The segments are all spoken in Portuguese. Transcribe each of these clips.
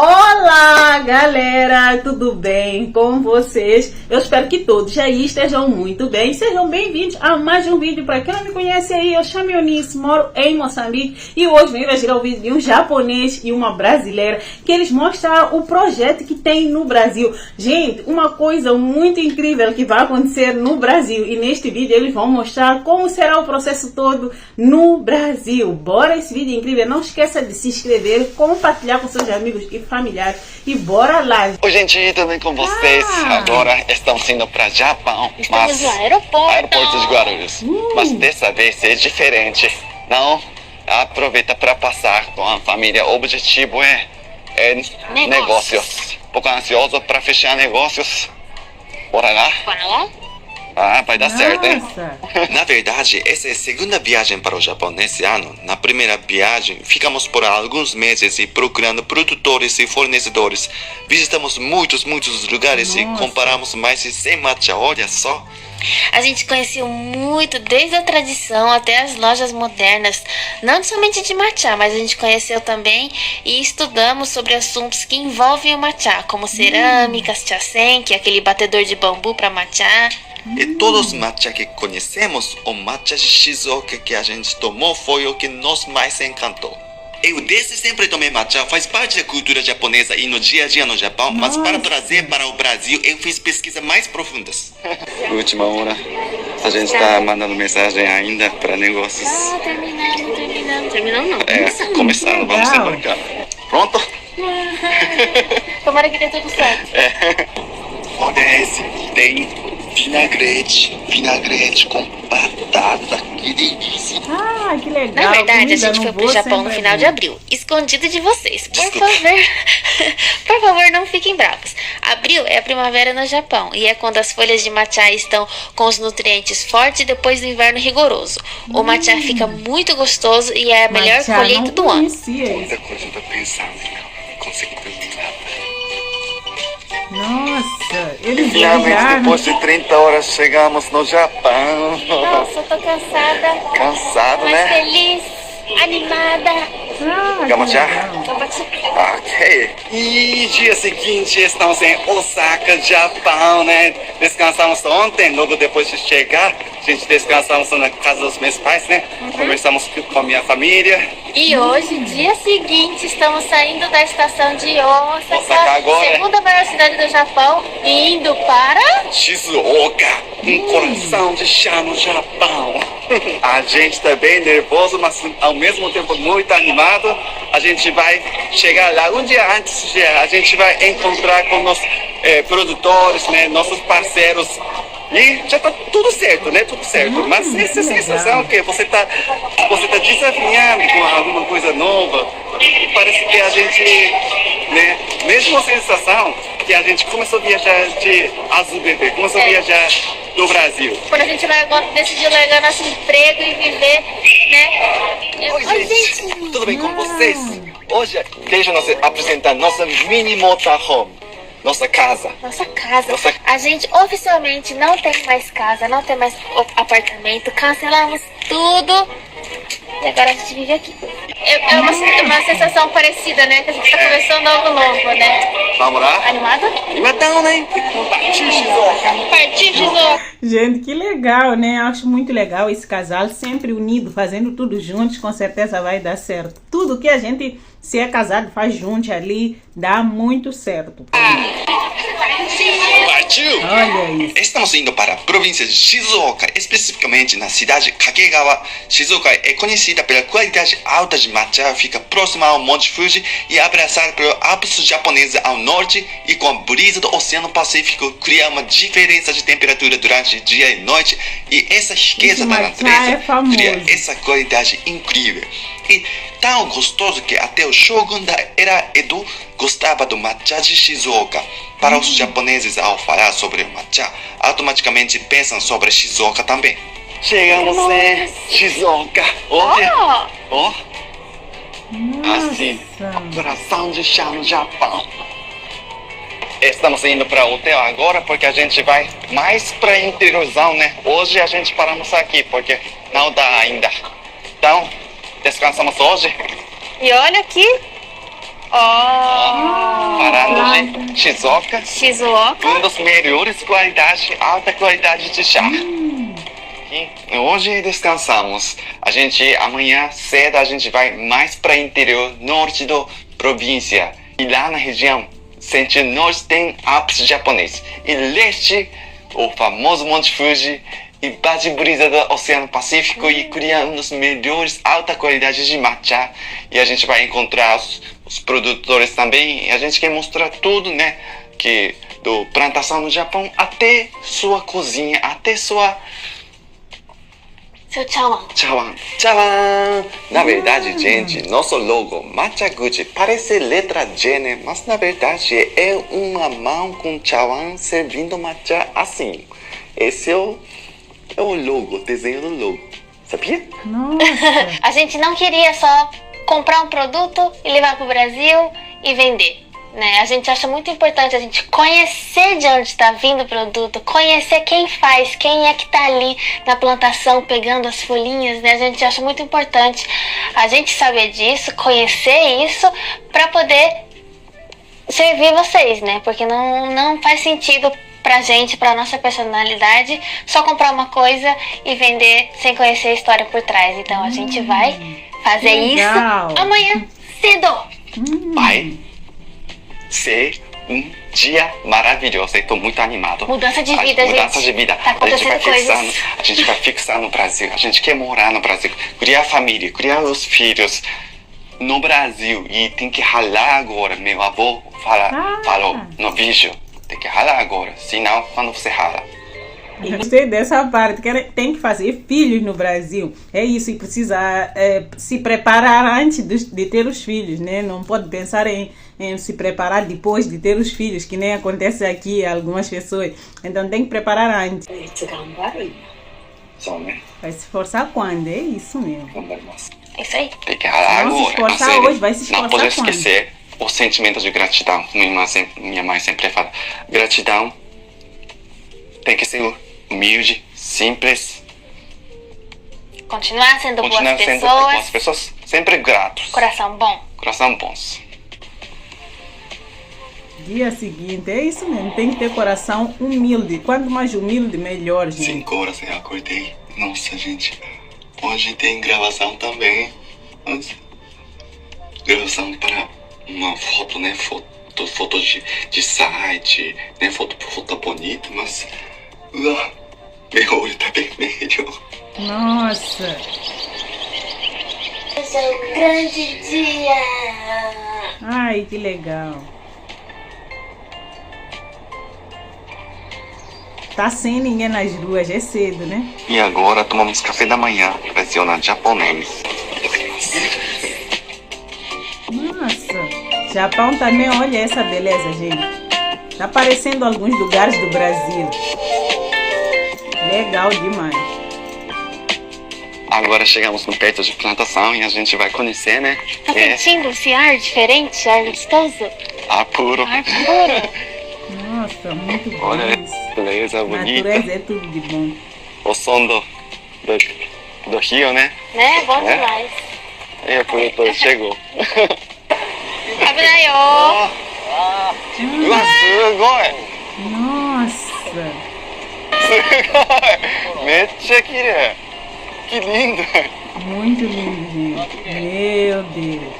Olá, galera, tudo bem com vocês? Eu espero que todos aí estejam muito bem. Sejam bem-vindos a mais um vídeo. Para quem não me conhece aí, eu chamo Eunice, moro em Moçambique e hoje venho tirar o vídeo de um japonês e uma brasileira que eles mostram o projeto que tem no Brasil. Gente, uma coisa muito incrível que vai acontecer no Brasil e neste vídeo eles vão mostrar como será o processo todo no Brasil. Bora esse vídeo incrível, não esqueça de se inscrever, compartilhar com seus amigos e familiares e bora lá. Oi gente, tudo bem com vocês? Agora estamos indo para Japão, Estamos no aeroporto de Guarulhos. Mas dessa vez é diferente. Não aproveita para passar com a família. O objetivo é negócios. Um pouco ansioso para fechar negócios. Bora lá? Bora lá? Ah, vai dar certo, hein? Nossa. Na verdade, essa é a segunda viagem para o Japão nesse ano. Na primeira viagem, ficamos por alguns meses e procurando produtores e fornecedores. Visitamos muitos lugares e comparamos mais de 100 matcha, olha só. A gente conheceu muito, desde a tradição até as lojas modernas, não somente de matcha, mas a gente conheceu também e estudamos sobre assuntos que envolvem o matcha, como cerâmicas, chasen, que é aquele batedor de bambu para matcha. E todos os matcha que conhecemos, o matcha de Shizuoka que a gente tomou foi o que nos mais encantou. Eu desde sempre tomei matcha, faz parte da cultura japonesa e no dia a dia no Japão, mas para trazer para o Brasil eu fiz pesquisas mais profundas. Última hora, a gente está mandando mensagem ainda para negócios. Terminando não. Começando, vamos embarcar. Pronto? Tomara que dê tudo certo. Olha esse, tem vinagrete com batata, que delícia. Ah, que legal. Na verdade, Comida a gente no foi pro bolso Japão no sempre final é de bom. abril, escondido de vocês. Desculpa. Por favor, não fiquem bravos. Abril é a primavera no Japão e é quando as folhas de matcha estão com os nutrientes fortes depois do inverno rigoroso. O matcha fica muito gostoso e é a melhor Matcha, colheita não do ano. conhecia isso. Muita coisa eu tô pensando, não consegui terminar. Nossa, eles Finalmente, viajaram. depois de 30 horas, chegamos no Japão. Nossa, eu tô cansada, Cansado, mas né? feliz, animada. Ah, Vamos que já? legal. Ok. E dia seguinte estamos em Osaka, Japão, né? Descansamos ontem, logo depois de chegar. A gente descansamos na casa dos meus pais, né? Conversamos com a minha família. E hoje, dia seguinte, estamos saindo da estação de Osaka Osaka, agora. segunda maior cidade do Japão, e indo para... Shizuoka, coração de chá no Japão. A gente tá bem nervoso, mas ao mesmo tempo muito animado. A gente vai chegar lá um dia antes, a gente vai encontrar com nossos produtores, né, nossos parceiros. E já tá tudo certo, né? Tudo certo. Mas essa sensação que você tá desafiando com alguma coisa nova. E parece que a gente, né? Mesmo a sensação que a gente começou a viajar de azul bebê, começou a viajar do Brasil. Quando a gente vai agora decidir largar nosso emprego e viver, né? Oi, gente, tudo bem com vocês? Hoje deixa-nos apresentar nossa mini motorhome, nossa casa. Nossa casa. Nossa- A gente oficialmente não tem mais casa, não tem mais apartamento, cancelamos tudo e agora a gente vive aqui. É uma sensação parecida, né? Que a gente tá começando algo novo, né? Vamos lá? Animada? Animadão, né? Partiu, Shizuoka. Partiu, Shizuoka! Gente, que legal, né? Acho muito legal esse casal sempre unido, fazendo tudo juntos, com certeza vai dar certo. Tudo que a gente, se é casado, faz junto ali, dá muito certo. Partiu! Olha isso. Estamos indo para a província de Shizuoka, especificamente na cidade de Kakegawa. Shizuoka é conhecida pela qualidade alta de matcha, fica próxima ao Monte Fuji e abraçada pelos Alpes japoneses ao norte e com a brisa do Oceano Pacífico cria uma diferença de temperatura durante dia e noite e essa riqueza Esse da matcha natureza é famoso. cria essa qualidade incrível. E tão gostoso que até o Shogun da era Edo gostava do matcha de Shizuoka. Para os japoneses, ao falar sobre o matcha, automaticamente pensam sobre Shizuoka também. Chegamos em Shizuoka. Olha, ó, assim, coração de chá no Japão. Estamos indo para o hotel agora porque a gente vai mais para interiorzão, né? Hoje a gente paramos aqui porque não dá ainda. Então, descansamos hoje. E olha aqui. Ó. falando de Shizuoka, Shizuoka. um dos melhores qualidades, alta qualidade de chá. E hoje descansamos. Amanhã cedo a gente vai mais para o interior norte da província. E lá na região centro-norte tem Alpes japonês. E leste, o famoso Monte Fuji. E bate brisa do Oceano Pacífico e cria um dos melhores alta qualidade de matcha. E a gente vai encontrar os produtores também. E a gente quer mostrar tudo, né? Que do plantação no Japão até sua cozinha, até sua Seu chawan. chawan. Chawan! Na verdade, gente, nosso logo Matcha Gucci parece letra G, né? Mas na verdade é uma mão com chawan servindo matcha assim. Esse é o logo, o desenho do logo. Sabia? Nossa. A gente não queria só comprar um produto e levar para o Brasil e vender. Né? A gente acha muito importante a gente conhecer de onde está vindo o produto, conhecer quem faz, quem é que está ali na plantação pegando as folhinhas, né? A gente acha muito importante a gente saber disso, conhecer isso, para poder servir vocês, né? Porque não faz sentido pra gente, pra nossa personalidade, só comprar uma coisa e vender sem conhecer a história por trás. Então a gente vai fazer legal. isso amanhã cedo. Vai ser um dia maravilhoso. Eu tô muito animado. Mudança de vida, Mudança gente. de vida. Tá acontecendo coisas. A gente vai fixar no Brasil. A gente quer morar no Brasil. Criar família, criar os filhos no Brasil. E tem que ralar agora. Meu avô falou no vídeo. Tem que ralar agora. Senão, quando você rala. Eu gostei dessa parte, que tem que fazer filhos no Brasil. É isso, e precisa se preparar antes de ter os filhos, né? Não pode pensar em se preparar depois de ter os filhos, que nem acontece aqui a algumas pessoas. Então tem que preparar antes. Só, né? Vai se esforçar quando? É isso mesmo. É isso aí. Tem que ralar Não se agora. esforçar Mas, hoje, vai se esforçar não pode quando? esquecer o sentimento de gratidão. Minha mãe sempre fala. Gratidão tem que ser humilde, simples. Continuar sendo Continuar boas sendo pessoas. boas pessoas. Sempre gratos. Coração bom. Coração bons. Dia seguinte, é isso mesmo. Tem que ter coração humilde. Quanto mais humilde, melhor, gente. 5 horas eu acordei. Nossa, gente. Hoje tem gravação também. Gravação para uma foto, né? Foto de site, né? Foto bonita, mas... meu olho tá vermelho. Nossa. Esse é um grande dia. Ai, que legal. Tá sem ninguém nas ruas, é cedo, né? E agora tomamos café da manhã, tradicional japonês. Nossa, Japão também, olha essa beleza, gente. Tá parecendo alguns lugares do Brasil. Legal demais. Agora chegamos no perto de plantação e a gente vai conhecer, né? Tá sentindo esse ar diferente, ar gostoso? Ar puro. Ar puro. Nossa, muito bom. Olha isso. essa beleza bonita. Natureza é tudo de bom. O som do rio, né? Né? Bom É? demais. E o produtor chegou. Abraio! Uau, sugoi! Nossa, Mecha kirei! Que lindo! muito lindo, gente. Meu Deus.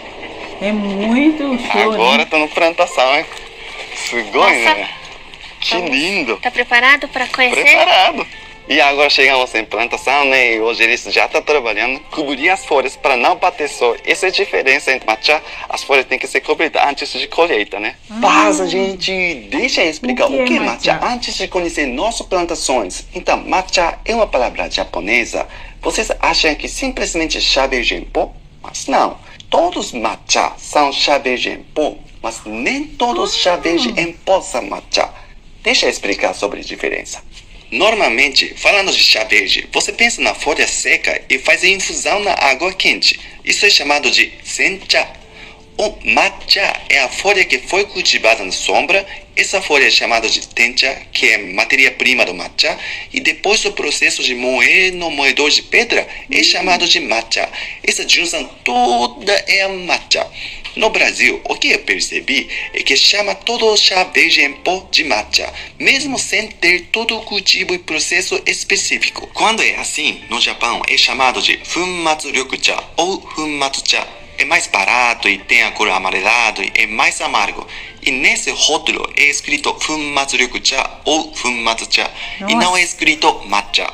É muito show, Agora né? tô no plantação, hein? Sugoi, Nossa. né? Que lindo! Tá preparado para conhecer? Preparado! E agora chegamos em plantação, né? E hoje eles já estão trabalhando, cobrir as folhas para não bater sol. Essa é a diferença entre matcha. As folhas têm que ser cobridas antes de colheita, né? Passa, gente! Deixa eu explicar o que é matcha antes de conhecer nossas plantações. Então, matcha é uma palavra japonesa. Vocês acham que simplesmente chá verde em pó? Mas não. Todos matcha são chá verde em pó, mas nem todos chá verde em pó são matcha. Deixa eu explicar sobre a diferença. Normalmente, falando de chá verde, você pensa na folha seca e faz a infusão na água quente. Isso é chamado de sencha. O matcha é a folha que foi cultivada na sombra. Essa folha é chamada de tencha, que é matéria-prima do matcha. E depois do processo de moer no moedor de pedra, é chamado de matcha. Essa junção toda é a matcha. No Brasil, o que eu percebi é que chama todo o chá verde em pó de matcha, mesmo sem ter todo o cultivo e processo específico. Quando é assim, no Japão é chamado de funmatsu ryokucha ou funmatsu-cha. É mais barato e tem a cor amarelada e é mais amargo. E nesse rótulo é escrito funmatsu ryokucha ou funmatsu-cha e não é escrito matcha.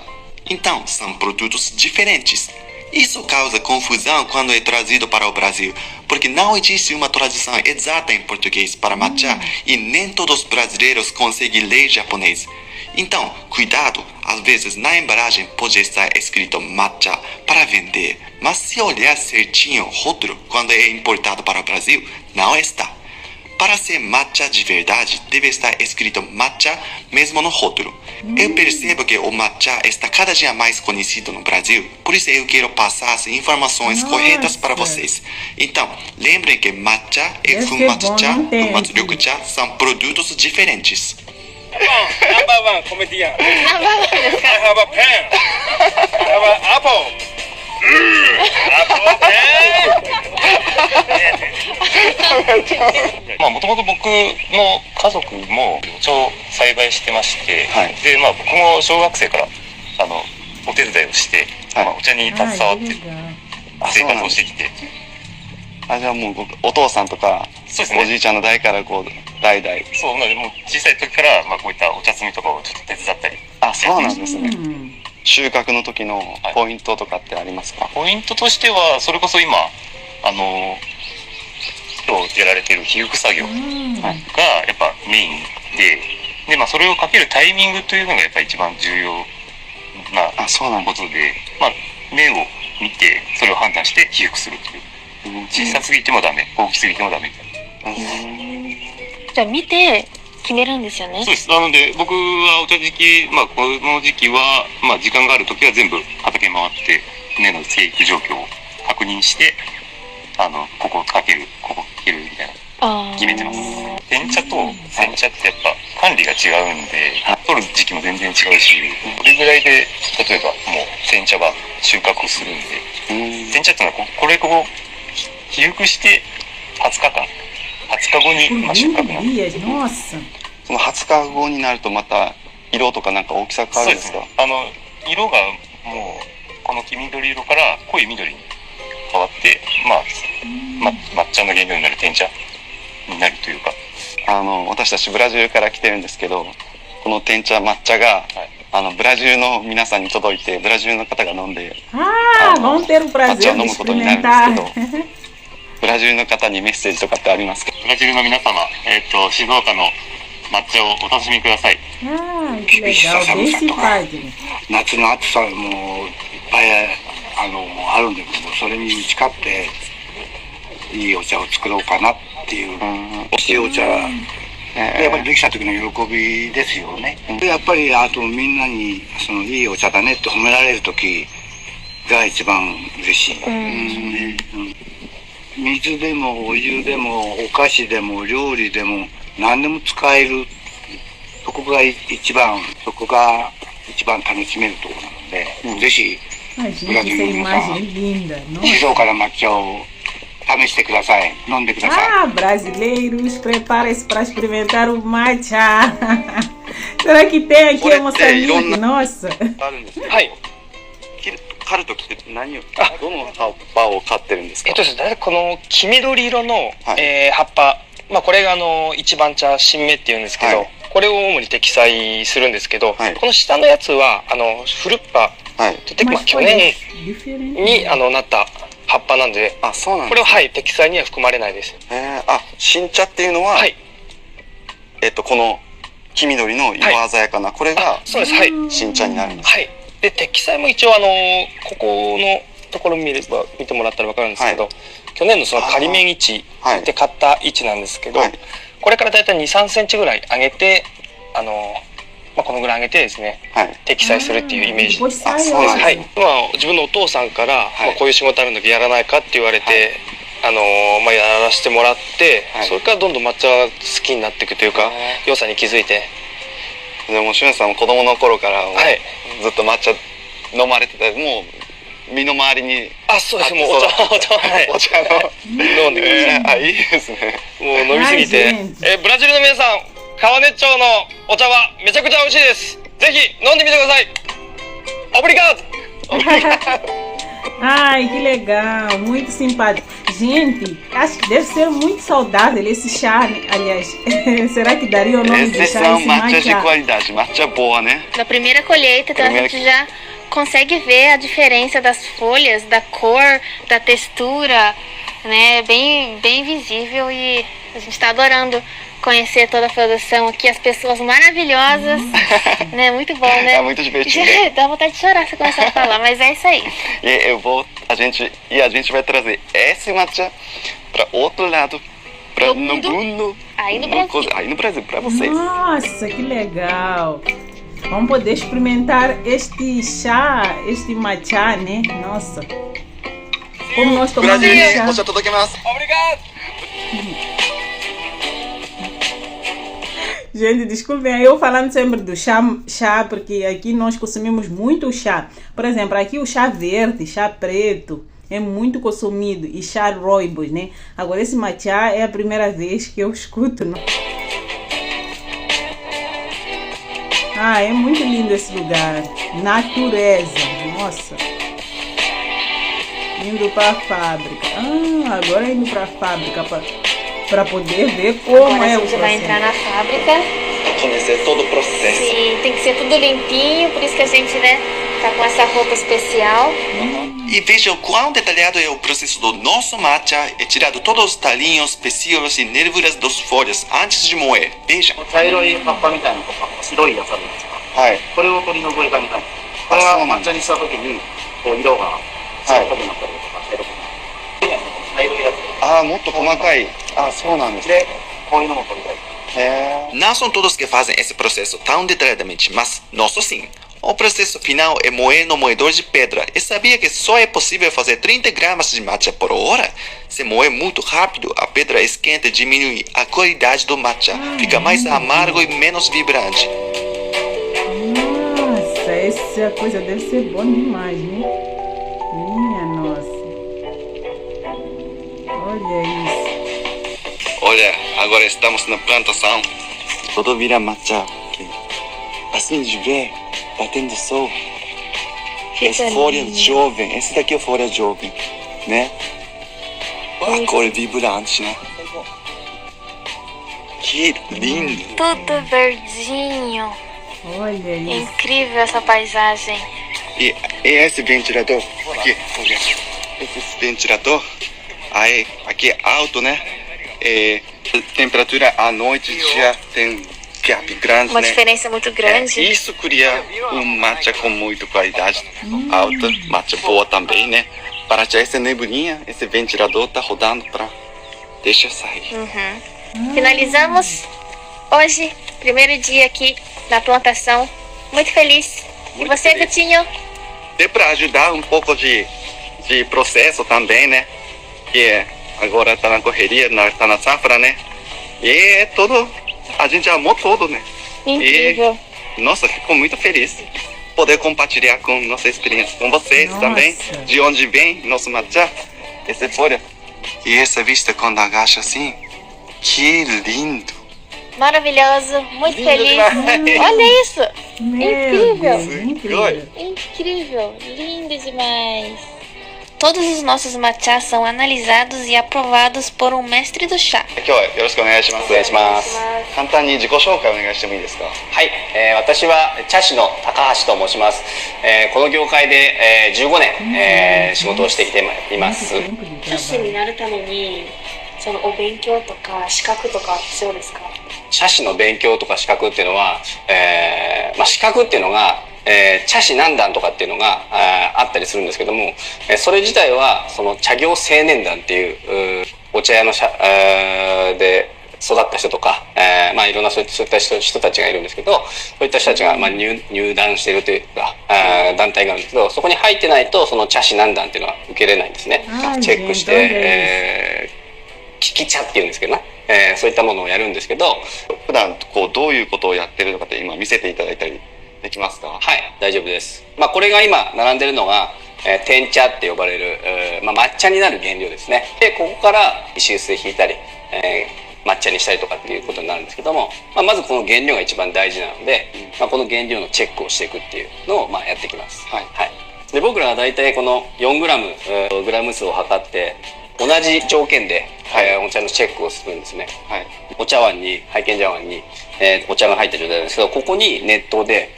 Então, são produtos diferentes. Isso causa confusão quando é trazido para o Brasil, porque não existe uma tradução exata em português para matcha e nem todos os brasileiros conseguem ler japonês. Então, cuidado, às vezes na embalagem pode estar escrito matcha para vender, mas se olhar certinho o rótulo quando é importado para o Brasil, não está. Para ser matcha de verdade, deve estar escrito matcha mesmo no rótulo. Eu percebo que o matcha está cada dia mais conhecido no Brasil, por isso eu quero passar as informações corretas para vocês. Então, lembrem que matcha e funmatsu-cha, funmatsu ryokucha são produtos diferentes. Number one comedian. I have a pen. I have an apple. Apple pen. もともと僕の家族もお茶を栽培してまして、はいで僕も小学生からお手伝いをして、お茶に携わって生活をしてきて、じゃあもうお父さんとかそうですねおじいちゃんの代からこう代々。そうなのでもう小さい時から、こういったお茶摘みとかをちょっと手伝ったり。あ、そうなんですね。収穫の時のポイントとかってありますか？ポイントとしてはそれこそ今今日やられている被覆作業がやっぱメインで、それをかけるタイミングというのがやっぱ一番重要なことで、目を見てそれを判断して被覆するという。小さすぎてもダメ、大きすぎてもダメ。じゃあ見て決めるんですよね。そうです。なので僕はお茶時期、この時期は、時間がある時は全部畑回って根の生育状況を確認して、ここかける、ここかけるみたいな決めてます。天茶と煎茶ってやっぱ管理が違うんで、取る時期も全然違うし、これぐらいで例えばもう煎茶は収穫をするんで、煎茶ってのはこれを被覆して20日間、20日後に収穫なんです。その20日後になるとまた色とかなんか大きさ変わるんですか？色がもうこの黄緑色から濃い緑に変わって、抹茶の原料になる天茶になるというか。私たちブラジルから来てるんですけど、この天茶抹茶が、ブラジルの皆さんに届いて、ブラジルの方が飲んで、vamos ter o 抹茶 prazer を飲 de むことになるんですけ experimentar. ど、ブラジルの方にメッセージとかってありますか？ブラジルの皆様、静岡の抹茶をお楽しみください。Que legal, bem simpático. 夏の暑さもいっぱいあるんですけど、それに打ち勝っていいお茶を作ろうかなっていう、いいお茶やっぱりできた時の喜びですよね。やっぱりあとみんなにいいお茶だねって褒められる時が一番嬉しいですね。水でもお湯でもお菓子でも料理でも何でも使える、そこが一番楽しめるところなので、ぜひ Imagina essa imagem linda. 静岡の抹茶を試してください。飲んでください。 Brasileiros, preparem-se para experimentar o matcha. Será que tem aqui em Moçambique? Nossa. はい。刈るときって何を、どの葉っぱを刈ってるんですか？ですね、この黄緑色の、はい葉っぱ、これが一番茶新芽っていうんですけど、はいこれを主に適栽するんですけど、はいこの下のやつはフルッパはい。といって、去年になった葉っぱなんで、あ、そうなんこれはですね。適栽には含まれないです。新茶っていうのは、はい、この黄緑の色鮮やかな、これがそうです。はい、新茶になるんです。はい。で適栽も一応ここのところ見てもらったら分かるんですけど、はい去年のその仮面位置で買った位置なんですけど、はいこれからだいたい2、3センチぐらい上げて、このぐらい上げてですね、はい。適栽するっていうイメージ。Depois そうなん sai ですはい。自分のお父さんから、はいこういう仕事あるんだけどやらないかって言われて、やらせてもらって、はいそれからどんどん抹茶が好きになっていくというか、良さに気づいて。でもしゅんさんも子供の頃からもうはいずっと抹茶飲まれてた、もう身の回りにあ、そうです。もうお茶、はい。お茶の飲んでください。あ、いいですね。もう飲みすぎて。ブラジルの皆さん、川根町のお茶はめちゃくちゃ美味しいです。ぜひ飲んでみてください。オブリガード。Ai, que legal, muito simpático. Gente, acho que deve ser muito saudável esse chá, né? Aliás, será que daria o nome de Esses chá? são Esse matcha de matcha? qualidade, matcha boa, né? Na primeira colheita, então Primeira- a gente já consegue ver a diferença das folhas, da cor, da textura, né? Bem visível e a gente está adorando conhecer toda a produção aqui, as pessoas maravilhosas, né? Muito bom, né? É muito divertido. Dá vontade de chorar se começar a falar, mas é isso aí. E a gente vai trazer esse matcha para outro lado, para Do no mundo? mundo, Aí no Brasil. aí no Brasil, para vocês. Nossa, que legal! Vamos poder experimentar este chá, este matcha, né? Nossa! Como nós tomamos ブラジルにchá. お茶届けます。 Gente, desculpem aí eu falando sempre do chá, porque aqui nós consumimos muito chá. Por exemplo, aqui o chá verde, chá preto, é muito consumido. E chá rooibos, né? Agora esse matcha é a primeira vez que eu escuto, né? Ah, é muito lindo esse lugar. Natureza, nossa. Indo para a fábrica. Ah, agora indo para a fábrica para poder ver como Agora é a o gente vai entrar processo. na fábrica. Conhecer todo o processo. Sim, tem que ser tudo limpinho, por isso que a gente, né, tá com essa roupa especial. E vejam quão detalhado é o processo do nosso matcha. É tirado todos os talinhos, pecíolos e nervuras das folhas antes de moer. Vejam. 茶色い葉っぱみたいなのとか白いやつあるんですか、はい。これを取り除いたみたいな、これは抹茶にした時にこう色が白っぽくなったりとか茶色くなったり、茶色いやつああ、もっと細かい。あ、そうなんですね。でこういうのも取りたい。 Não são todos que fazem esse processo tão detalhadamente, mas nosso sim. O processo final é moer no moedor de pedra. E sabia que só é possível fazer 30 gramas de matcha por hora? Se moer muito rápido, a pedra esquenta e diminui a qualidade do matcha. Fica mais amargo e menos vibrante. Nossa, essa coisa deve ser bom demais, né? Minha nossa. Olha isso. Olha, agora estamos na plantação. Tudo vira matcha aqui. Assim de ver, batendo sol. Essa folha jovem, esse daqui é folha jovem, né? A cor é vibrante, né? Que lindo! Tudo verdinho. Olha isso. Incrível essa paisagem. E esse ventilador, aqui, olha, esse ventilador, aí, aqui é alto, né? Temperatura à noite já tem gap grande, Uma né? diferença muito grande. Isso cria um matcha com muita qualidade alta, matcha boa também, né? Para tirar essa nebulinha, esse ventilador tá rodando para deixar sair. Finalizamos hoje, primeiro dia aqui na plantação. Muito feliz. E Muito você, feliz. Gutinho? Deu para ajudar um pouco de processo também, né? Que agora tá na correria, tá na safra, né? E é tudo, a gente amou tudo, né? Incrível. Nossa, fico muito feliz poder compartilhar com nossa experiência com vocês Nossa. também, de onde vem nosso matcha, essa folha. E essa vista quando agacha assim, que lindo! Maravilhoso, muito Lindo feliz. demais. Olha isso! Meu Incrível. Deus, incrível. Incrível, lindo demais. Todos os nossos matchas são analisados e aprovados por um mestre do chá. 今日はよろしくお願いします。お願いします。簡単に自己紹介お願いしてもいいですか。はい、私は茶師の高橋と申します。この業界で、15年、仕事をしてきています。 Muito tempo de 教師 trabalho. になるためにそのお勉強とか資格とか必要ですか？茶師の勉強とか資格っていうのは、資格っていうのが、茶師何段とかっていうのがあったりするんですけども、それ自体はその茶業青年団っていうお茶屋ので育った人とか、いろんなそういった人たちがいるんですけど、そういった人たちが入団しているというか団体があるんですけど、そこに入ってないとその茶師何段っていうのは受けれないんですね。はいチェックし全然て、利き茶っていうんですけどね、そういったものをやるんですけど、普段こうどういうことをやってるのかって今見せていただいたりできますか？はい、大丈夫です。これが今並んでるのが、天茶って呼ばれる、抹茶になる原料ですね。で、ここから石臼でひいたり、抹茶にしたりとかっていうことになるんですけども、まずこの原料が一番大事なので、この原料のチェックをしていくっていうのをやっていきます。はい。で、僕らは大体この4グラム、グラム数を測って同じ条件で、お茶のチェックをするんですね。はい。お茶碗に、拝見茶碗に、お茶が入ってる状態なんですけど、ここに熱湯で、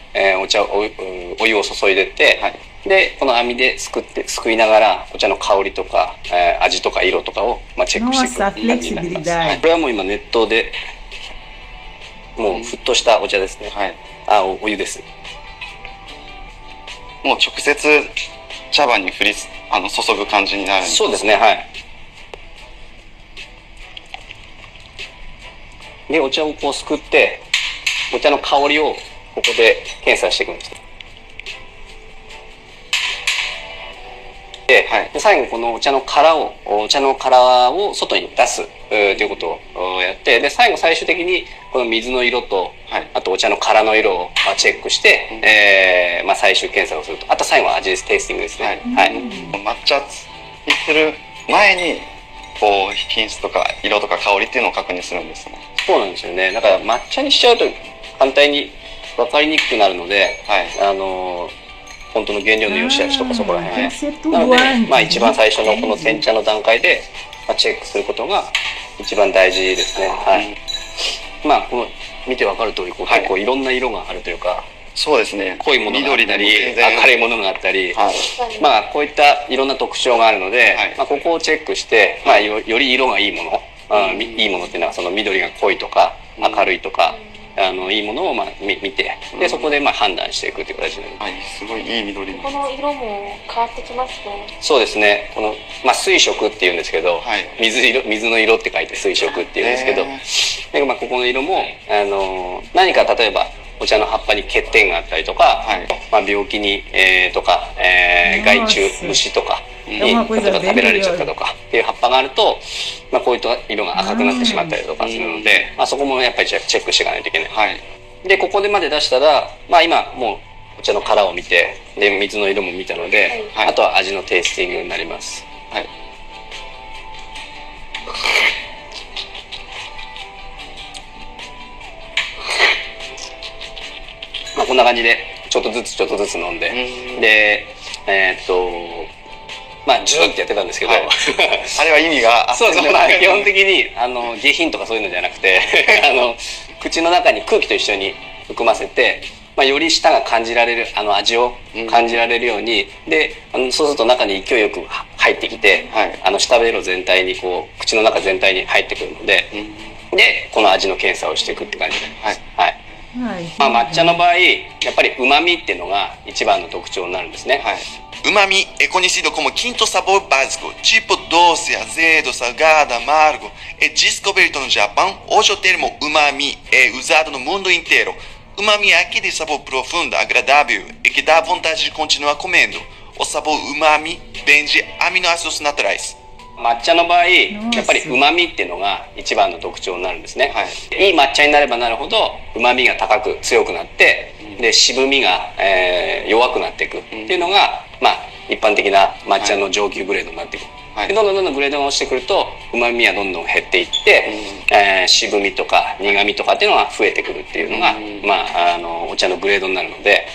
お湯を注いでって、で、この網ですくいながら、お茶の香りとか、味とか色とかを、チェックしていく感じになります。これはもう今熱湯で、もう沸騰したお茶ですね。お湯です。もう直接茶葉に注ぐ感じになるんですか？そうですね、はい。で、お茶をこうすくって、お茶の香りをここで検査していくんです。で、最後このお茶の殻を外に出すということをやって、で、最終的にこの水の色と、あとお茶の殻の色をチェックして、最終検査をすると。あと最後は味です、テイスティングですね。抹茶いってる前に、こう、品質とか色とか香りっていうのを確認するんですね。そうなんですよね。だから抹茶にしちゃうと簡単に分かりにくくなるので、本当の原料の良し悪しとかそこら辺なので、一番最初のこの天茶の段階で、チェックすることが一番大事ですね。この見て分かる通り、結構いろんな色があるというか、そうですね。濃いものがあったり、明るいものがあったり、こういったいろんな特徴があるので、ここをチェックして、より色がいいもの、いいものっていうのはその緑が濃いとか明るいとか、いいものを見て、でそこで判断していくという形になります。すごいいい緑。この色も変わってきますね。そうですね。この水色っていうんですけど、水の色って書いて水色っていうんですけど、でここの色も何か例えばお茶の葉っぱに欠点があったりとか、病気に、とか、害虫、虫とかに例えば食べられちゃったとかっていう葉っぱがあると、こういった色が赤くなってしまったりとかするので、そこもやっぱりチェックしていかないといけない。で、ここでまで出したら、今もうお茶の殻を見て、で水の色も見たので、あとは味のテイスティングになります。こんな感じでちょっとずつ飲んで、でジューってやってたんですけど、あれは意味がそうですね。基本的に下品とかそういうのじゃなくて口の中に空気と一緒に含ませて、より舌が感じられる味を感じられるように、でそうすると中に勢いよく入ってきて、舌ベロ全体にこう口の中全体に入ってくるので、でこの味の検査をしていくって感じになります。抹茶の場合やっぱり旨味っていうのが一番の特徴になるんですね。Umami é conhecido como quinto sabor básico, tipo doce, azedo, salgado, amargo. É descoberto no Japão. Hoje o termo umami é usado no mundo inteiro. Umami é aquele sabor profundo, agradável e que dá vontade de continuar comendo. O sabor umami vem de aminoácidos naturais. 抹茶の場合やっぱり旨味っていうのが一番の特徴になるんですね。いい抹茶になればなるほど旨味が高く強くなって、で渋みが、弱くなっていくっていうのが、一般的な抹茶の上級グレードになっていく。でどんどんグレードが落ちてくると旨味はどんどん減っていって、渋みとか苦みとかっていうのが増えてくるっていうのが、お茶のグレードになるので。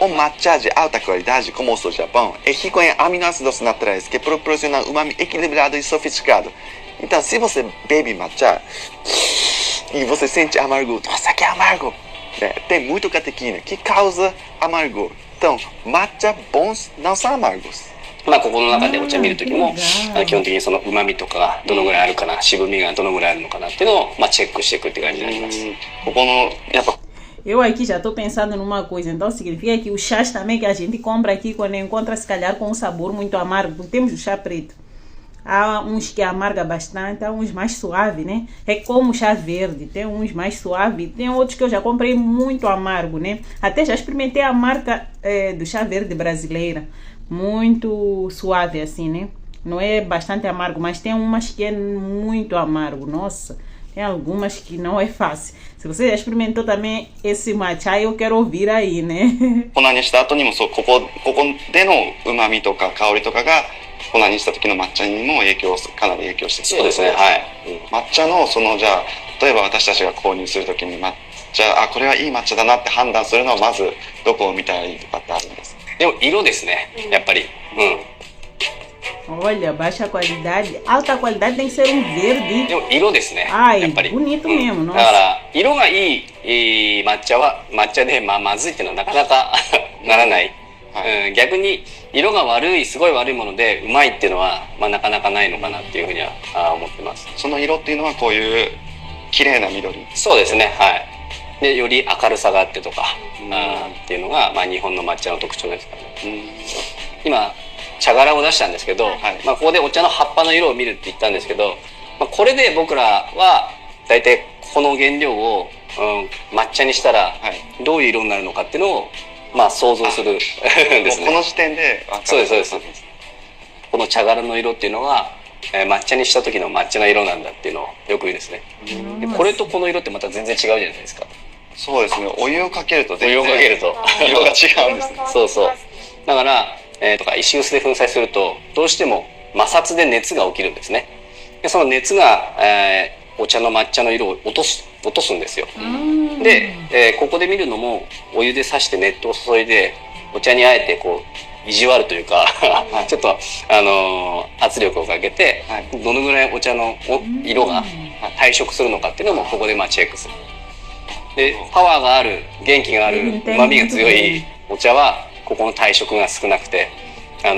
O matcha de alta qualidade, como o do Japão, é rico em aminoácidos naturais que proporcionam umami equilibrado e sofisticado. Então, se você bebe matcha e você sente amargor, nossa, que amargo! Tem muito catequina que causa amargor. Então, matcha bons não são amargos. ここの中でお茶見るときも基本的にその旨味とかがどのぐらいあるかな、渋みがどのぐらいあるのかなっていうのをチェックしていくって感じになります。ここのやっぱ Eu aqui já estou pensando numa coisa, então significa que os chás também que a gente compra aqui, quando encontra se calhar com um sabor muito amargo, porque temos o chá preto. Há uns que amarga bastante, há uns mais suaves, né? É como o chá verde, tem uns mais suaves, tem outros que eu já comprei muito amargo, né? Até já experimentei a marca do chá verde brasileira, muito suave assim, né? não é bastante amargo, mas tem umas que é muito amargo. Nossa, tem algumas que não é fácil. Se você já experimentou também esse matcha, eu quero ouvir aí, né? 粉にした後にもそう、ここでの旨味とか香りとかが粉にした時の抹茶にもかなり影響してて、そうですね、はい。抹茶のそのじゃあ例えば私たちが購入する時に抹茶これはいい抹茶だなって判断するのはまずどこを見たらいいとかってあるんですか？でも色ですね、やっぱり。Olha, baixa qualidade, alta qualidade tem que ser um verde. でも色ですね、 Ai, やっぱり。 bonito mesmo, だか nossa. ら色がいい抹茶は抹茶で、まずいっていうのはなかなかならない、逆に色がすごい悪いものでうまいっていうのは、なかなかないのかなっていうふうには思ってます。その色っていうのはこういう綺麗な緑。そうですね、はい。でより明るさがあってとか、っていうのが、日本の抹茶の特徴ですからね。今茶殻を出したんですけど、ここでお茶の葉っぱの色を見るって言ったんですけど、これで僕らは大体この原料を、抹茶にしたらどういう色になるのかっていうのを、想像するですね。この時点でそうですそうです。この茶殻の色っていうのは、抹茶にした時の抹茶の色なんだっていうのをよく言うんですね。でこれとこの色ってまた全然違うじゃないですか。そうですね、お湯をかけるとお湯をかけると色が違うんですね。そうそう。だからとか石臼で粉砕するとどうしても摩擦で熱が起きるんですね。でその熱が、お茶の抹茶の色を落とすんですよ。で、ここで見るのもお湯で刺して熱湯を注いでお茶にあえてこう意地悪というかちょっと、圧力をかけて、どのぐらいお茶の色が退色するのかっていうのもここでチェックする。でパワーがある元気がある旨味が強いお茶はここの退色が少なくて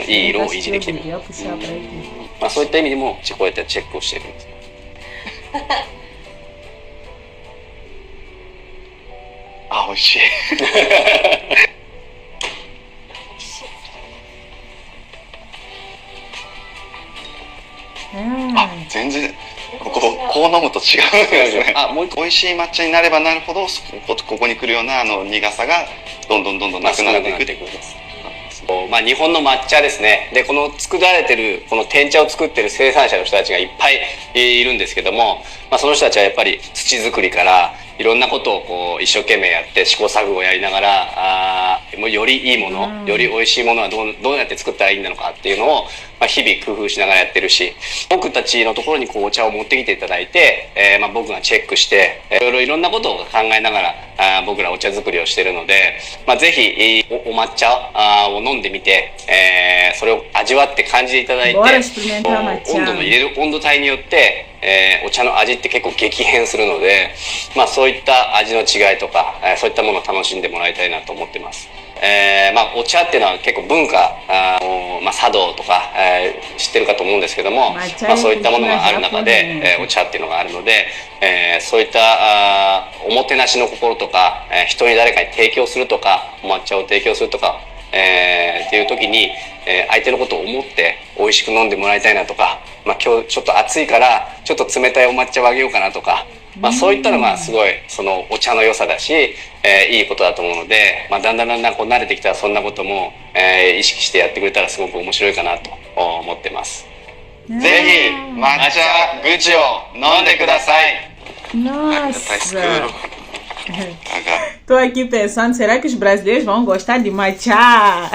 いい色を維持できている。そういった意味でもこうやってチェックをしているんです。美味しい。全然こう飲むと違うんですね。美味しい抹茶になればなるほどここに来るような苦さがどんどんなくなっていくってことです。日本の抹茶ですね。でこの作られてるこの天茶を作ってる生産者の人たちがいっぱいいるんですけども、その人たちはやっぱり土作りからいろんなことをこう一生懸命やって試行錯誤をやりながらよりいいもの、より美味しいものはどうやって作ったらいいのかっていうのを、日々工夫しながらやってるし、僕たちのところにこうお茶を持ってきていただいて、僕がチェックしていろんなことを考えながら僕らお茶作りをしているので、ぜひお抹茶を飲んでみて、それを味わって感じていただいて、温度の入れる温度帯によってお茶の味って結構激変するので、そういった味の違いとかそういったものを楽しんでもらいたいなと思ってます。お茶っていうのは結構文化、茶道とか、知ってるかと思うんですけども、そういったものがある中で、お茶っていうのがあるので、そういったおもてなしの心とか、人に誰かに提供するとかお抹茶を提供するとか、っていう時に、相手のことを思って美味しく飲んでもらいたいなとか、今日ちょっと暑いからちょっと冷たいお抹茶をあげようかなとか、そういったのがすごいそのお茶の良さだし、いいことだと思うので、だんだんこう慣れてきたらそんなことも、意識してやってくれたらすごく面白いかなと思ってます。ぜひ抹茶グチを飲んでください。 Nossa! Tô aqui pensando, será que os brasileiros vão gostar de matcha?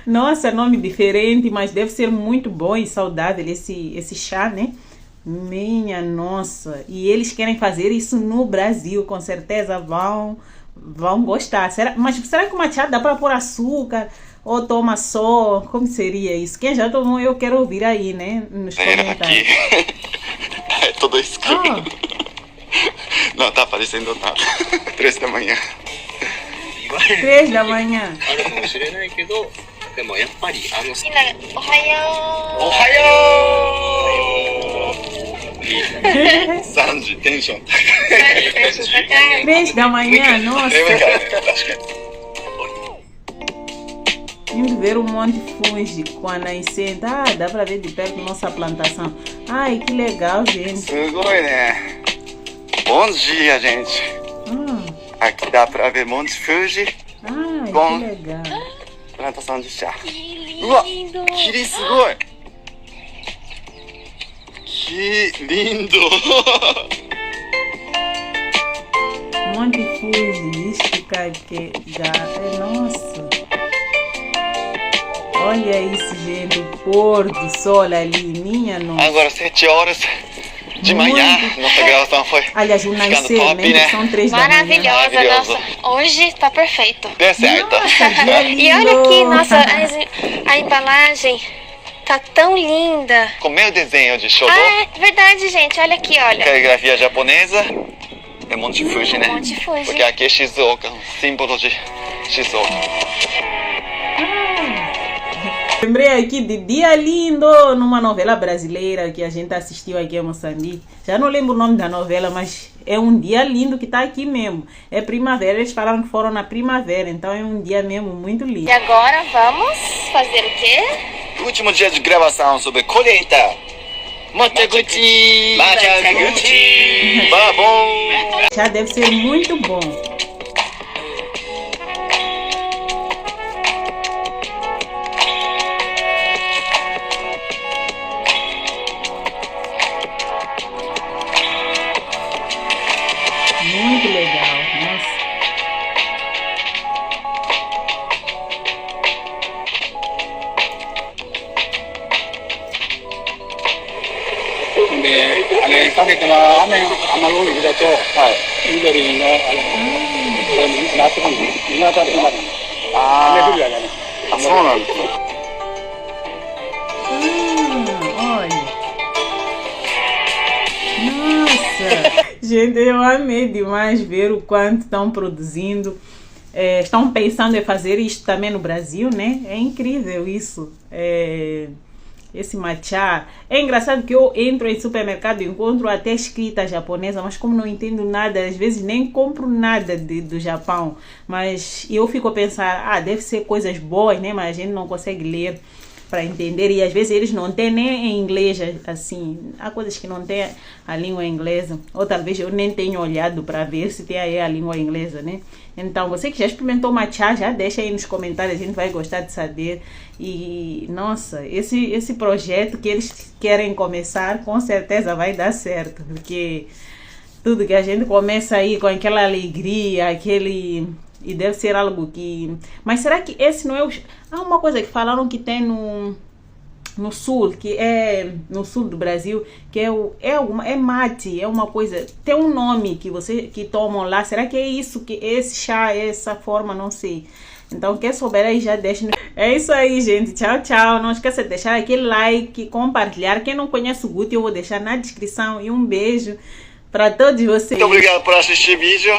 Nossa, nome diferente, mas deve ser muito bom e saudável esse chá, né? Minha nossa! E eles querem fazer isso no Brasil, com certeza vão gostar. Mas será que o matcha dá para pôr açúcar? Ou toma só? Como seria isso? Quem já tomou, eu quero ouvir aí, né? Nos comentários. Tudo isso aqui. Não, tá aparecendo nada. 3 da manhã. 3 da manhã. あるかもしれないけど、でもやっぱりみんなおはよう。おはよう。3時テンション高い。 3 da manhã, nossa. Indo ver um monte de fungi com a nascente. Dá pra ver de perto nossa plantação. Ai, que legal, gente. すごいね。Bom dia, gente. Aqui dá pra ver Monte Fuji. Que legal. Plantação de chá. Uau, que すごい。Que lindo! Monte Fuji, isto que já é nossa. Olha isso, gente, o pôr do sol ali, minha nossa. Agora 7 horas de manhã, nossa gravação foi aliás, o nascer, top, né? São 3 da manhã. Maravilhosa, nossa. Hoje tá perfeito. Deu certo. Nossa, dia lindo. E olha aqui, nossa, a embalagem tá tão linda. Com meu desenho de Shodo, Ah, é verdade, gente. Olha aqui, olha. caligrafia japonesa, é Monte Fuji, né? Monte Fuji. Porque aqui é Shizuoka, um símbolo de Shizuoka. Lembrei aqui de Dia Lindo, numa novela brasileira que a gente assistiu aqui em Moçambique. Já não lembro o nome da novela, mas é um dia lindo que tá aqui mesmo. É primavera, eles falaram que foram na primavera, então é um dia mesmo muito lindo. E agora vamos fazer o quê? Último dia de gravação sobre colheita. Machaguchi! Machaguchi! Babom! Já deve ser muito bom. Muito legal, nossa. Olha. Nossa. Gente, eu amei demais ver o quanto estão produzindo. Estão pensando em fazer isto também no Brasil, né? É incrível isso. Esse matcha. É engraçado que eu entro em supermercado e encontro até escrita japonesa, mas como não entendo nada, às vezes nem compro nada do Japão. Mas eu fico a pensar, deve ser coisas boas, né? Mas a gente não consegue ler para entender, e às vezes eles não têm nem em inglês, assim, há coisas que não tem a língua inglesa, ou talvez eu nem tenha olhado para ver se tem aí a língua inglesa, né? Então, você que já experimentou matcha, já deixa aí nos comentários, a gente vai gostar de saber. E, nossa, esse projeto que eles querem começar, com certeza vai dar certo, porque tudo que a gente começa aí com aquela alegria, e deve ser algo que... Mas será que esse não é o... Há uma coisa que falaram que tem no sul, que é no sul do Brasil, que é mate, é uma coisa... Tem um nome que tomam lá. Será que é isso, que esse chá, essa forma, não sei. Então, quem souber aí já deixa. É isso aí, gente. Tchau, tchau. Não esqueça de deixar aquele like, compartilhar. Quem não conhece o Guti, eu vou deixar na descrição. E um beijo para todos vocês. Muito obrigado por assistir o vídeo.